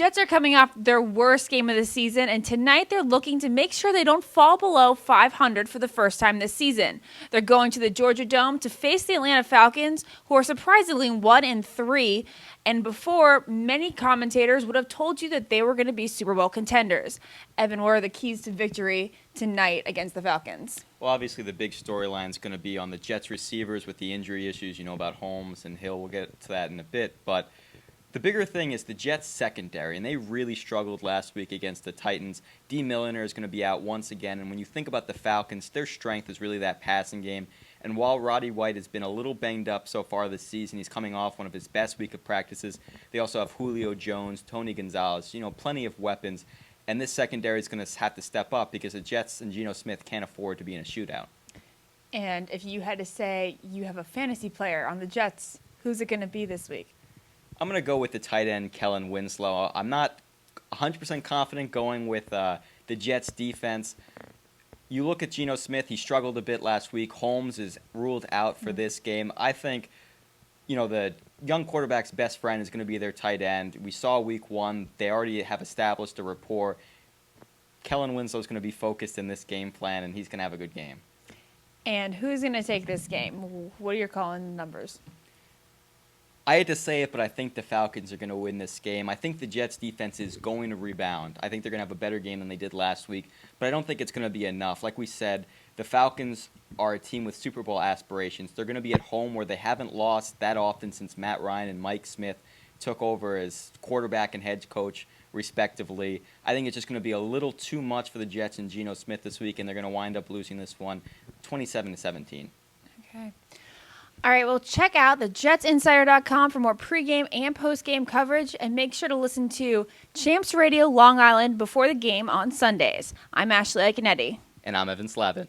Jets are coming off their worst game of the season, and tonight they're looking to make sure they don't fall below 500 for the first time this season. They're going to the Georgia Dome to face the Atlanta Falcons, who are surprisingly 1-3, and before, many commentators would have told you that they were going to be Super Bowl contenders. Evan, what are the keys to victory tonight against the Falcons? Well, obviously the big storyline is going to be on the Jets receivers with the injury issues. You know about Holmes and Hill. We'll get to that in a bit, but the bigger thing is the Jets secondary, and they really struggled last week against the Titans. D. Milliner is going to be out once again, and when you think about the Falcons, their strength is really that passing game. And while Roddy White has been a little banged up so far this season, he's coming off one of his best week of practices. They also have Julio Jones, Tony Gonzalez, plenty of weapons. And this secondary is going to have to step up because the Jets and Geno Smith can't afford to be in a shootout. And if you had to say you have a fantasy player on the Jets, who's it going to be this week? I'm going to go with the tight end, Kellen Winslow. I'm not 100% confident going with the Jets defense. You look at Geno Smith, he struggled a bit last week. Holmes is ruled out for this game. I think, the young quarterback's best friend is going to be their tight end. We saw week one. They already have established a rapport. Kellen Winslow is going to be focused in this game plan, and he's going to have a good game. And who's going to take this game? What are your calling numbers? I hate to say it, but I think the Falcons are going to win this game. I think the Jets' defense is going to rebound. I think they're going to have a better game than they did last week, but I don't think it's going to be enough. Like we said, the Falcons are a team with Super Bowl aspirations. They're going to be at home where they haven't lost that often since Matt Ryan and Mike Smith took over as quarterback and head coach, respectively. I think it's just going to be a little too much for the Jets and Geno Smith this week, and they're going to wind up losing this one 27-17. Okay. All right, well, check out thejetsinsider.com for more pregame and postgame coverage, and make sure to listen to Champs Radio Long Island before the game on Sundays. I'm Ashley Iaconetti. And I'm Evan Slavit.